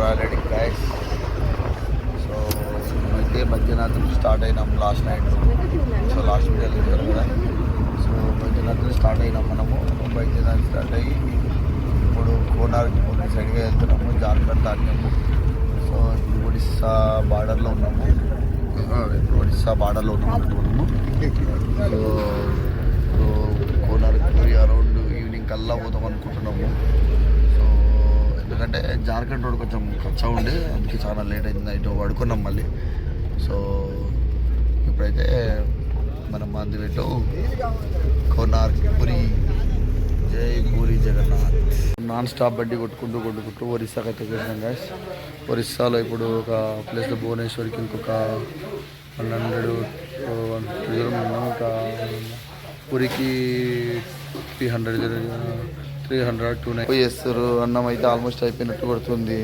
Already guys. So అయితే Badrinath start అయినాం last night. So last వీడియోలో చూసారు కదా. సో బద్రీనాథ్ స్టార్ట్ అయినాం మనము. బద్రీనాథ్ స్టార్ట్ అయ్యి ఇప్పుడు కోనార్క్ సైడ్గా వెళ్తున్నాము. జార్ఖండ్ దాటినాము. సో ఇప్పుడు ఒడిస్సా బార్డర్లో ఉన్నాము. ఇప్పుడు ఒడిస్సా బార్డర్లో ఉన్నాము మనము. సో కోనార్క్ అరౌండ్ ఈవినింగ్ కల్లా పోతాం అనుకుంటున్నాము. సో ఎందుకంటే జార్ఖండ్ రోడ్ కొంచెం ఖర్చు ఉండే, అందుకే చాలా లేట్ అయింది. నైట్ పడుకున్నాం మళ్ళీ. సో ఇప్పుడైతే మనం మందిలో కోనార్క్ పురి. జై పూరి జగన్నాథ్. నాన్ స్టాప్ బడ్డీ కొట్టుకుంటూ ఒరిస్సాకి అయితే వెళ్ళాం గైస్. ఒరిస్సాలో ఇప్పుడు ఒక ప్లేస్లో భువనేశ్వర్కి ఇంకొక 100 దూరం ఉన్నాం. ఒక పూరికి 300 చేస్తారు. అన్నం అయితే ఆల్మోస్ట్ అయిపోయినట్టు కొడుతుంది.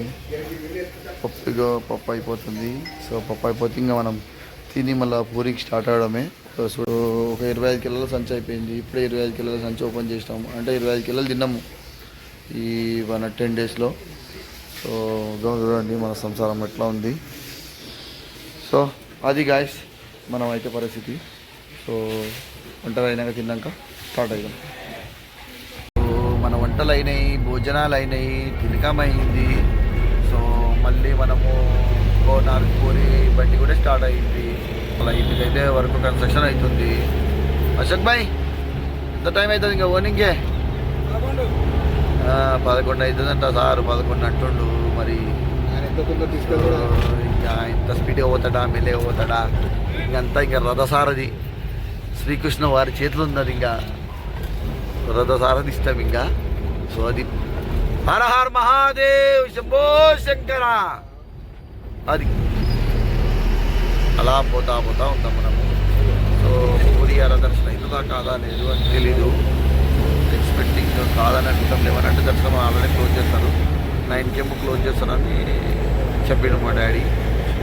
పప్పు అయిపోతుంది. సో పప్పు అయిపోతే ఇంకా మనం తిని మళ్ళీ పూరికి స్టార్ట్ అవడమే. సో ఒక 25 కిలోల సంచి అయిపోయింది. ఇప్పుడే 25 కిలోల సంచి ఓపెన్ చేసినాము. అంటే 25 కిలోలు తిన్నాము ఈ 10 డేస్లో. సో చూడండి మన సంసారం ఎట్లా ఉంది. సో అది గాయస్ మనం అయితే పరిస్థితి. సో వంటలు అయినాక తిన్నాక స్టార్ట్ అయ్యాం. సో మన వంటలు అయినాయి, భోజనాలు అయినాయి, తినకం అయింది. సో మళ్ళీ మనము కోనార్క్ పూరి బండి కూడా స్టార్ట్ అయింది. అలా ఇంటికైతే వరకు కన్స్ట్రక్షన్ అవుతుంది. అశోక్ భాయ్ ఎంత టైం అవుతుంది ఇంకా ఓనింగ్కే? 11 అవుతుందంట సార్. 11 అంటుండు. మరి ఇంకా ఇంత స్పీడ్గా పోతాడా, మెల్లగా పోతాడా? ఇంకంతా ఇంకా రథసారథి శ్రీకృష్ణ వారి చేతులు ఉన్నది. ఇంకా రథసారథి ఇష్టం ఇంకా. సో అది హర హర్ మహాదేవ్ శంభో శంకర. అది అలా పోతా ఉంటాం మనము. సో పూరి దర్శనం అవుతుందా కాదా లేదు అని తెలీదు. ఎక్స్పెక్టింగ్ కాదని అనుకుంటాం. 11 దర్శనం ఆల్రెడీ క్లోజ్ చేస్తారు. 9 క్లోజ్ చేస్తారని చెప్పిండు మా డాడీ.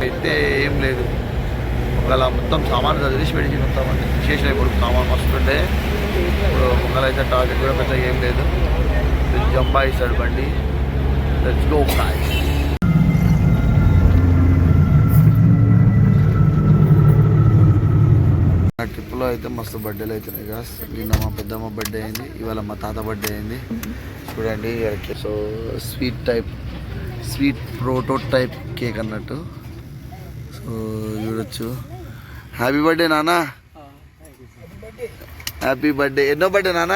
అయితే ఏం లేదు, ఒకవేళ మొత్తం సామాన్ చదివేసి పెట్టి మొత్తం చేసిన. ఇప్పుడు సామాన్ మస్తు ఉండే. ఇప్పుడు ఒకవేళ అయితే టార్గెట్ కూడా పెద్ద ఏం లేదు. జంపా ఇస్తాడు బండి. Let's go guys. ఆ ట్రిప్లో అయితే మస్తు బర్త్డేలు అవుతున్నాయి గాస్. నిన్న మా పెద్దమ్మ బర్త్డే అయింది, ఇవాళ మా తాత బర్త్డే అయింది. చూడండి. సో స్వీట్ ప్రోటోటైప్ కేక్ అన్నట్టు. సో చూడొచ్చు. హ్యాపీ బర్త్డే నాన్న. Happy birthday. ఎన్నో బర్త్డే నాన్న?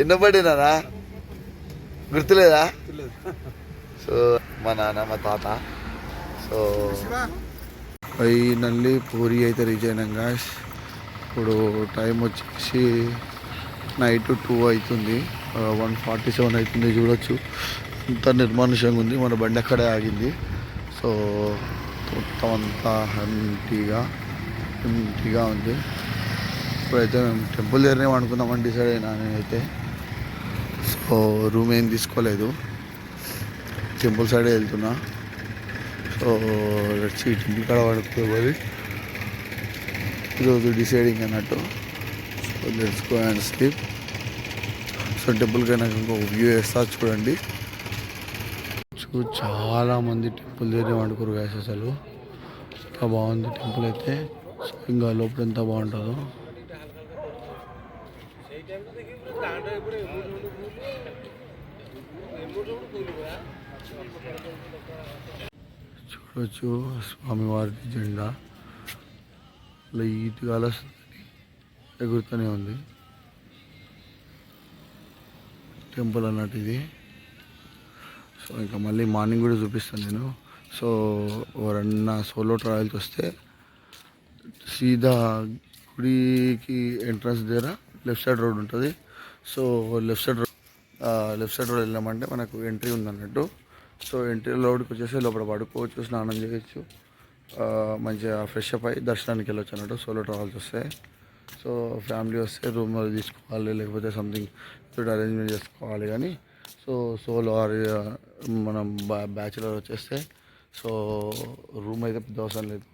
ఎన్నో బర్త్డే నాన్న? గుర్తులేదా? సో మా నాన్న మా తాత. సో ఫైనల్లీ పూరి అయితే రీచ్ అయినాం గాయ్స్. ఇప్పుడు టైం వచ్చేసి నైట్ 2 అవుతుంది. 1:47 అవుతుంది. చూడొచ్చు అంత నిర్మానుషంగా ఉంది. మన బండి అక్కడే ఆగింది. సో మొత్తం అంతా ఎంటీగా ఉంది. ఇప్పుడైతే మేము టెంపుల్ దగ్గరనే అనుకుందామని డిసైడ్ అయినా నేనైతే. సో రూమ్ ఏం తీసుకోలేదు, టెంపుల్ సైడే వెళ్తున్నా. సో వచ్చి టెంపుల్ కాడ పడుకోవాలి ఈరోజు డిసైడింగ్ అన్నట్టు. So let's go and sleep. So టెంపుల్కి అయినాక ఇంకొక వ్యూ వేస్తా చూడండి. చాలామంది టెంపుల్ దగ్గర వండుకోరు గాయస్. అసలు ఎంత బాగుంది టెంపుల్ అయితే. సో ఇంకా లోపల ఎంత బాగుంటుందో. చూడొచ్చు స్వామివారి జెండా లైట్గా ఎగురుతూనే ఉంది. టెంపుల్ అన్నట్టు ఇది. సో ఇంకా మళ్ళీ మార్నింగ్ కూడా చూపిస్తాను నేను. సో ఎవరన్నా సోలో ట్రావెల్కి వస్తే సీదా గుడికి ఎంట్రన్స్ దగ్గర లెఫ్ట్ సైడ్ రోడ్ ఉంటుంది. సో లెఫ్ట్ సైడ్ రోడ్ వెళ్ళామంటే మనకు ఎంట్రీ ఉందన్నట్టు. సో ఎంట్రీ రోడ్కి వచ్చేసి లోపల పడుకోవచ్చు, స్నానం చేయొచ్చు, మంచిగా ఫ్రెష్ అప్ అయ్యి దర్శనానికి వెళ్ళొచ్చు అన్నట్టు సోలో ట్రావెల్స్ వస్తే. సో ఫ్యామిలీ వస్తే రూమ్ తీసుకోవాలి, లేకపోతే సంథింగ్ అరేంజ్మెంట్ చేసుకోవాలి. కానీ సో సోలో మనం బ్యాచులర్ వచ్చేస్తే సో రూమ్ అయితే పెద్ద అవసరం లేదు.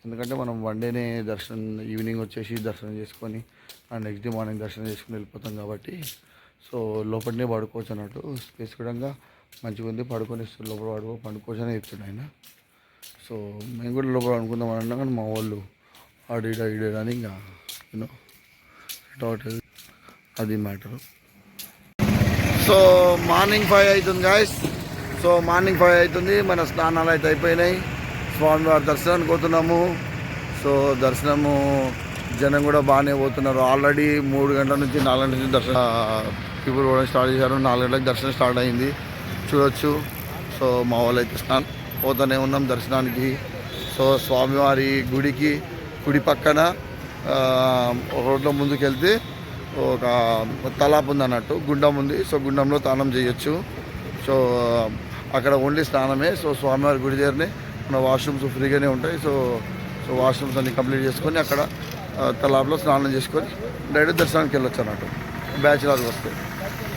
ఎందుకంటే మనం వన్ డేనే ఈవినింగ్ వచ్చేసి దర్శనం చేసుకొని అండ్ నెక్స్ట్ డే మార్నింగ్ దర్శనం చేసుకుని వెళ్ళిపోతాం కాబట్టి సో లోపలనే పడుకోవచ్చు అన్నట్టు. స్పేస్ కూడా మంచిగా ఉంది, పడుకొని లోపల పండుకోవచ్చు అని చెప్తాడు ఆయన. సో మేము కూడా లోపల అనుకుందాం అని అన్నా కానీ మా వాళ్ళు ఆడిడా అని ఇంకా యూనో అది మ్యాటరు. సో మార్నింగ్ 5 అవుతుంది గాయస్. సో మార్నింగ్ 5 అవుతుంది, మన స్నానాలు అయితే అయిపోయినాయి. స్వామివారి దర్శనానికి పోతున్నాము. సో దర్శనము జనం కూడా బాగానే పోతున్నారు. ఆల్రెడీ 3 గంటల నుంచి 4 గంటల నుంచి దర్శనం ఇప్పుడు కూడా స్టార్ట్ చేశారు. 4 గంటలకు దర్శనం స్టార్ట్ అయింది, చూడొచ్చు. సో మా వాళ్ళు అయితే పోతూనే ఉన్నాం దర్శనానికి. సో స్వామివారి గుడి పక్కన రోడ్లో ముందుకు వెళ్తే ఒక తలాపు ఉంది అన్నట్టు, గుండం ఉంది. సో గుండంలో స్నానం చేయొచ్చు. సో అక్కడ ఓన్లీ స్నానమే. సో స్వామివారి గుడి దగ్గరనే మన వాష్రూమ్స్ ఫ్రీగానే ఉంటాయి. సో వాష్రూమ్స్ అన్ని కంప్లీట్ చేసుకొని అక్కడ తలాపులో స్నానం చేసుకొని డైరెక్ట్ దర్శనానికి వెళ్ళొచ్చు అన్నట్టు బ్యాచిలర్స్ వస్తే.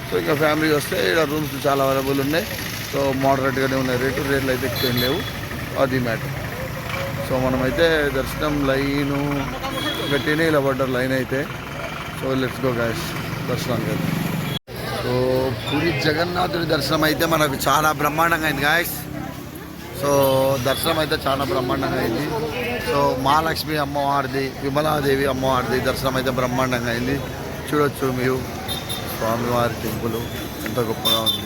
సో ఇంకా ఫ్యామిలీ వస్తే ఇక్కడ రూమ్స్ చాలా అవైలబుల్ ఉన్నాయి. సో మోడరేట్గానే ఉన్నాయి రేట్లు అయితే ఎక్కువ లేవు, అది మ్యాటర్. సో మనమైతే దర్శనం లైను గట్టినే ఇలా పడ్డారు లైన్ అయితే. సో లెట్స్ గో గాయస్ దర్శనానికి అయితే. సో పూరి జగన్నాథుడి దర్శనం అయితే మనకు చాలా బ్రహ్మాండంగా అయింది గాయస్. సో దర్శనం అయితే చాలా బ్రహ్మాండంగా అయింది. సో మహాలక్ష్మి అమ్మవారిది, విమలాదేవి అమ్మవారిది దర్శనం అయితే బ్రహ్మాండంగా అయింది. చూడొచ్చు మీరు స్వామివారి టెంపుల్ ఎంత గొప్పగా ఉంది.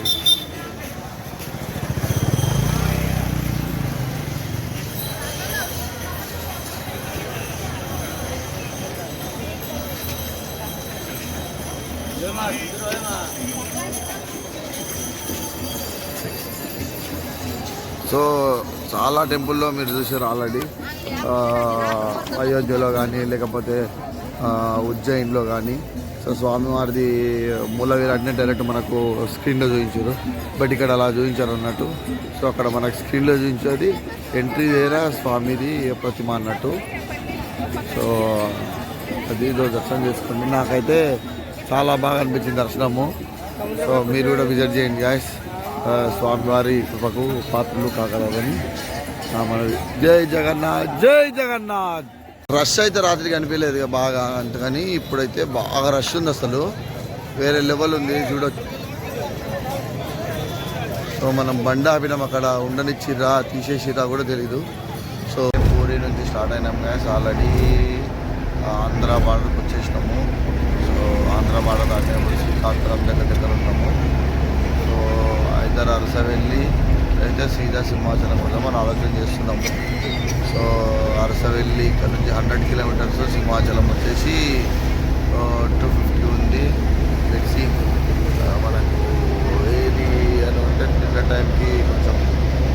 సో చాలా టెంపుల్లో మీరు చూసారు ఆల్రెడీ, అయోధ్యలో కానీ లేకపోతే ఉజ్జయిన్లో కానీ. సో స్వామివారిది మూల విరాట్ని డైరెక్ట్ మనకు స్క్రీన్లో చూపించారు, బట్ ఇక్కడ అలా చూపించారు అన్నట్టు. సో అక్కడ మనకు స్క్రీన్లో చూపించేది ఎంట్రీ దగ్గర స్వామిది ప్రతిమ అన్నట్టు. సో అది దర్శనం చేసుకోండి. నాకైతే చాలా బాగా అనిపించింది దర్శనము. సో మీరు కూడా విజిట్ చేయండి గాయస్. స్వామివారి కృపకు పాత్రలు కాగలరని మనది. జై జగన్నాథ్, జై జగన్నాథ్. రష్ అయితే రాత్రికి అనిపించలేదు బాగా అంతకని, ఇప్పుడైతే బాగా రష్ ఉంది, అసలు వేరే లెవెల్ ఉంది చూడొచ్చు. సో మనం బండి ఆపినాం, అక్కడ ఉండనిచ్చిరా తీసేసిరా కూడా తెలీదు. సో పూరి నుంచి స్టార్ట్ అయినాం గాయస్. ఆల్రెడీ ఆంధ్ర బార్డర్కి వచ్చేసినాము. సో ఆంధ్ర బార్డర్ దాటినప్పుడు శ్రీకాకుళం దగ్గర ఉన్నాము. సో ఇద్దరు అరస వెళ్ళి అయితే సీదా సింహాచలం వద్దామని ఆలోచన చేస్తున్నాము. సో అరస వెళ్ళి ఇక్కడ నుంచి 100 కిలోమీటర్స్, సింహాచలం వచ్చేసి 250 ఉంది. తెలిసి మనకు ఏది అని ఉంటే నిన్న టైంకి కొంచెం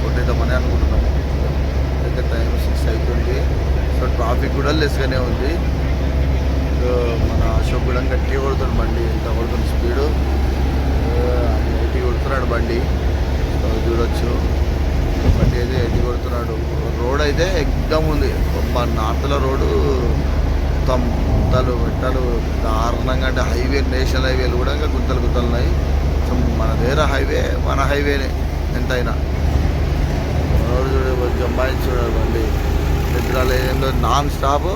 కొట్టేద్దామని అనుకుంటున్నాము. అయితే టైం 6 అవుతుంది. సో ట్రాఫిక్ కూడా లెస్గానే ఉంది. మన అశోక్ కూడా గట్టిగా కొడుతుంది బండి, ఎంత కొడుతుంది స్పీడు, 80 కొడుతున్నాడు బండి. చూడొచ్చు బండి అయితే 80 కొడుతున్నాడు. రోడ్ అయితే ఎగ్దమ్ ఉంది. నార్త్లో రోడ్డు మొత్తం గుంతలు పెట్టాలు దారుణంగా, అంటే హైవే నేషనల్ హైవేలు కూడా ఇంకా గుంతలు ఉన్నాయి. మన దగ్గర హైవే మన హైవేనే ఎంతైనా. రోడ్డు చూడ జంబాయించి చూడాలి బండి నిద్రలో నాన్ స్టాప్.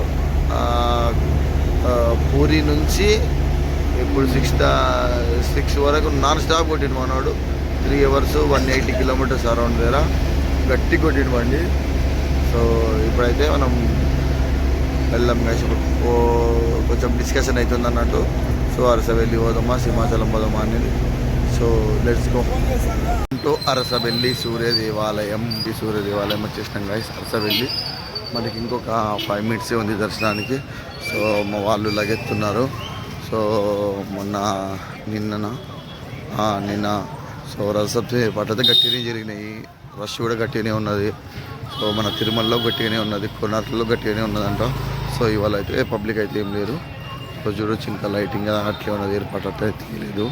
పూరి నుంచి ఇప్పుడు 6 వరకు నాన్ స్టాప్ కొట్టిండు మనోడు. 3 అవర్స్ 180 కిలోమీటర్స్ అరౌండ్ దగ్గర గట్టి కొట్టిండు బండి. సో ఇప్పుడైతే మనం వెళ్ళాం కాసి కొంచెం డిస్కషన్ అవుతుంది అన్నట్టు. సో అరసవెల్లి పోదామా సింహాచలం పోదామా అనేది. So let's go to Arasavalli Surya దేవాలయం. ఈ సూర్య దేవాలయం వచ్చేసినాం గాయస్ అరసవెల్లి. మనకి ఇంకొక 5 మినిట్సే ఉంది దర్శనానికి. సో మా వాళ్ళు లగెత్తున్నారు. సో నిన్న సో రథసప్తమి ఏర్పాటు గట్టిగానే జరిగినాయి. రష్ కూడా గట్టిగానే ఉన్నది. సో మన తిరుమలలో గట్టిగానే ఉన్నది, కొనార్లో గట్టిగానే ఉన్నదంట. సో ఇవాళ అయితే పబ్లిక్ అయితే ఏం లేదు. సో చూడొచ్చు ఇంకా లైటింగ్ అట్లే ఉన్నది, ఏర్పాటు అయితే తీయలేదు.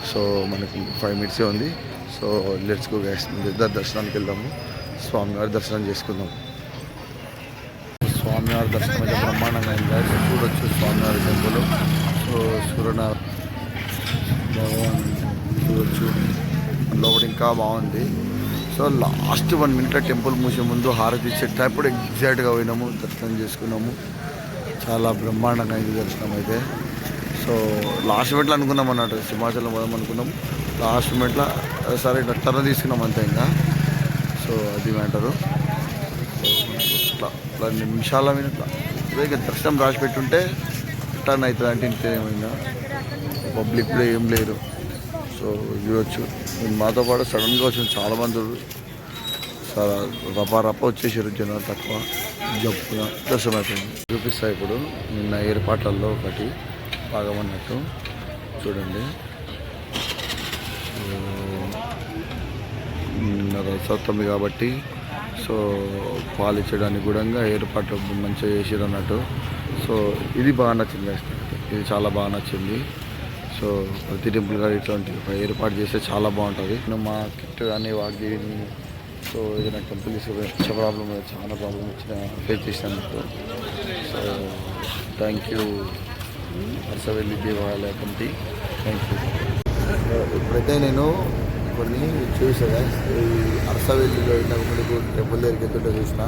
సో మనకి 5 మినిట్సే ఉంది. సో లెట్స్ గో గైస్, ఇద్దరు దర్శనానికి వెళ్దాము, స్వామివారి దర్శనం చేసుకుందాం. స్వామివారి దర్శనం అయితే బ్రహ్మాండంగా అయింది. చూడొచ్చు స్వామివారి టెంపుల్. సో సూర్యనారాయణ భగవాన్ చూడొచ్చు, లోపల ఇంకా బాగుంది. సో లాస్ట్ 1 మినిట్లో టెంపుల్ మూసే ముందు హారతి ఇచ్చేటప్పుడు ఎగ్జాక్ట్గా పోయినాము, దర్శనం చేసుకున్నాము. చాలా బ్రహ్మాండంగా అయింది దర్శనం అయితే. సో లాస్ట్ మినిట్లో అనుకున్నాం అన్నట్టు సింహాచలం పోదాం అనుకున్నాం. లాస్ట్ మినిట్లో సరే టర్న్ తీసుకున్నాం అంతే ఇంకా. సో అది మ్యాటరు. ఇట్లా నిమిషాల మీద ఇట్లా దర్శనం రాసి పెట్టుంటే టర్న్ అవుతుంది అంటే ఇంకేమైనా పబ్లిక్ కూడా ఏం లేరు. సో చూడొచ్చు. మాతో పాటు సడన్గా వచ్చింది చాలామంది. రప్ప వచ్చేసారు జనాలు తక్కువ. జప్పుగా దర్శనం అయిపోయింది. చూపిస్తాయి ఇప్పుడు నిన్న ఏర్పాట్లలో ఒకటి భాగమన్నట్టు చూడండి. రథసప్తమి కాబట్టి సో పాలు ఇచ్చడానికి కూడా ఏర్పాట్లు మంచిగా చేసారు అన్నట్టు. సో ఇది బాగా నచ్చింది. ఇది చాలా బాగా నచ్చింది. సో ప్రతి టెంపుల్ కానీ ఇట్లాంటి ఏర్పాటు చేస్తే చాలా బాగుంటుంది. మా కిట్ కానీ వాటి సో ఏదైనా టెంపుల్ తీసుకుపోయి ప్రాబ్లం చాలా ప్రాబ్లం వచ్చిన ఫేస్ చేసినందుకు. సో థ్యాంక్ యూ అరసవెల్లి దేవాలయ కమిటీ, థ్యాంక్ యూ. ఇప్పుడైతే నేను కొన్ని చూసాను. ఈ అరసవెల్లిలో మనకు టెంపుల్ దగ్గరికి వెళ్తుంటే చూసిన.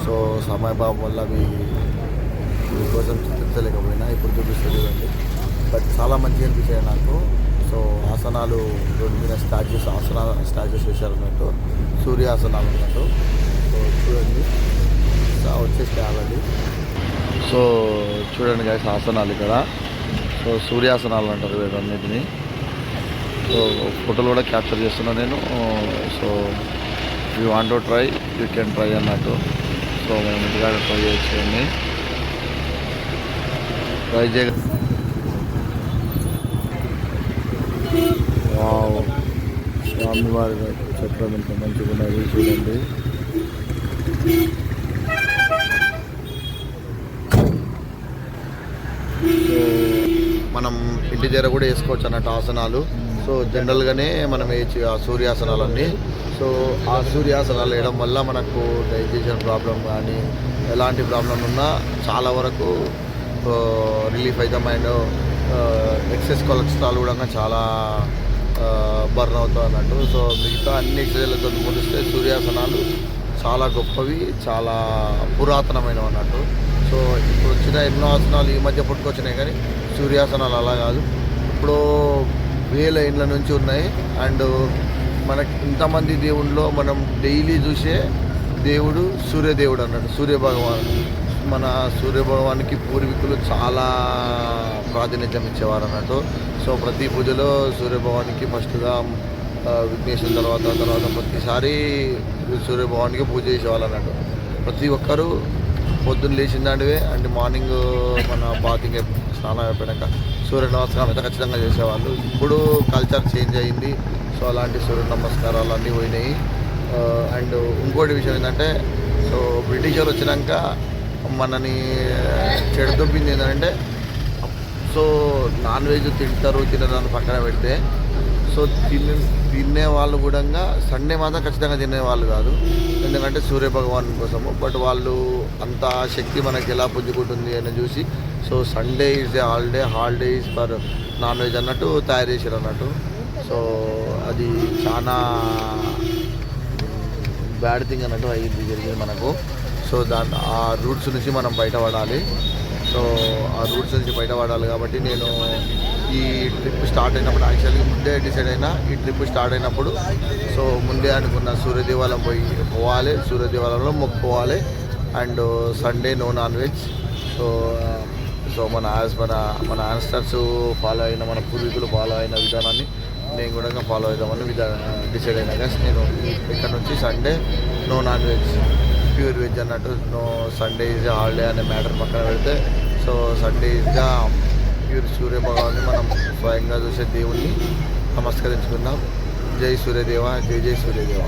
సో సమయభావం వల్ల మీకోసం చూపించలేకపోయినా ఇప్పుడు చూపిస్తుంది చూడండి. బట్ చాలా మంచిగా అనిపించాయి నాకు. సో ఆసనాలు రోడ్డు మీద స్టాచ్యూస్ వేశారు అన్నట్టు, సూర్యాసనాలు అన్నట్టు. సో చూడండి వచ్చేసి ఆల్రెడీ. సో చూడండి గాయస్ ఆసనాలు ఇక్కడ. సో సూర్యాసనాలు అంటారు వీటన్నిటిని. సో ఫోటోలు కూడా క్యాప్చర్ చేస్తున్నా నేను. So you want to try you can try అన్నట్టు. సో మేము ఇంటికాడ ట్రై చేయొచ్చండి. ట్రై చేయ స్వామివారి చక్రం ఎంత మంచిగా ఉన్నది చూడండి. సో మనం ఇంటి దగ్గర కూడా వేసుకోవచ్చు అన్నట్టు ఆసనాలు. సో జనరల్గానే మనం వేయచ్చు ఆ సూర్యాసనాలన్నీ. సో ఆ సూర్యాసనాలు వేయడం వల్ల మనకు డైజెషన్ ప్రాబ్లం కానీ ఎలాంటి ప్రాబ్లం ఉన్నా చాలా వరకు రిలీఫ్ అవుతాం. అండ్ ఎక్సెస్ కొలెస్ట్రాల్ కూడా చాలా బర్న్ అవుతాయి అన్నట్టు. సో మిగతా అన్ని ఎక్సర్సైజ్లతో పోలిస్తే సూర్యాసనాలు చాలా గొప్పవి, చాలా పురాతనమైనవి అన్నట్టు. సో ఇప్పుడు వచ్చిన ఎన్నో ఆసనాలు ఈ మధ్య పుట్టుకొచ్చినాయి, కానీ సూర్యాసనాలు అలా కాదు. ఇప్పుడు వేల ఏళ్ళ నుంచి ఉన్నాయి. అండ్ మనకి ఇంతమంది దేవుళ్ళలో మనం డైలీ చూసే దేవుడు సూర్యదేవుడు అన్నట్టు, సూర్యభగవాన్. మన సూర్యభగవానికి పూర్వీకులు చాలా ప్రాతినిధ్యం ఇచ్చేవారు అన్నట్టు. సో ప్రతి పూజలో సూర్యభగవానికి ఫస్ట్గా విఘ్నేశ్వరుని తర్వాత ప్రతిసారి సూర్యభగవానికి పూజ చేసేవాళ్ళు అన్నట్టు. ప్రతి ఒక్కరూ పొద్దున్న లేచిందంటే అండ్ మార్నింగ్ మన బాతింగ్ స్నానం అయిపోయాక సూర్య నమస్కారం అయితే ఖచ్చితంగా చేసేవాళ్ళు. ఇప్పుడు కల్చర్ చేంజ్ అయింది. సో అలాంటి సూర్య నమస్కారాలు అన్నీ పోయినాయి. అండ్ ఇంకోటి విషయం ఏంటంటే, సో బ్రిటిషర్ వచ్చినాక మనని చెడదొబ్బింది ఏంటంటే, సో నాన్ వెజ్ తినడానికి పక్కన పెడితే, సో తినే వాళ్ళు కూడా సండే మాత్రం ఖచ్చితంగా తినేవాళ్ళు కాదు, ఎందుకంటే సూర్యభగవాన్ కోసము. బట్ వాళ్ళు అంత శక్తి మనకి ఎలా పుంజుకుంటుంది అని చూసి, so Sunday is a holiday is for non veg అన్నట్టు తయారు చేశారు అన్నట్టు. సో అది చాలా బ్యాడ్ థింగ్ అన్నట్టు అయ్యింది జరిగింది మనకు. సో ఆ రూట్స్ నుంచి మనం బయటపడాలి. సో ఆ రూట్స్ నుంచి బయటపడాలి కాబట్టి నేను ఈ ట్రిప్ స్టార్ట్ అయినప్పుడు యాక్చువల్లీ ముందే డిసైడ్ అయినా. ఈ ట్రిప్ స్టార్ట్ అయినప్పుడు సో ముందే అనుకున్న సూర్యదేవాలయం పోవాలి, సూర్యదేవాలయంలో మొక్కుకోవాలి. And Sunday no non veg. So మన యాన్స్టర్స్ ఫాలో అయిన, మన పూర్వీకులు ఫాలో అయిన విధానాన్ని నేను కూడా ఫాలో అవుదామని డిసైడ్ అయినా. కానీ నేను ఇక్కడ నుంచి Sunday no non veg, pure veg అన్నట్టు. నో సండే ఈజ్ హాలిడే అనే మ్యాటర్ పక్కన పెడితే, సో సండే ఈజ్గా ప్యూర్ సూర్యభగవాన్ని మనం స్వయంగా చూసే దేవుణ్ణి నమస్కరించుకుందాం. జై సూర్యదేవ, జై జై సూర్యదేవ.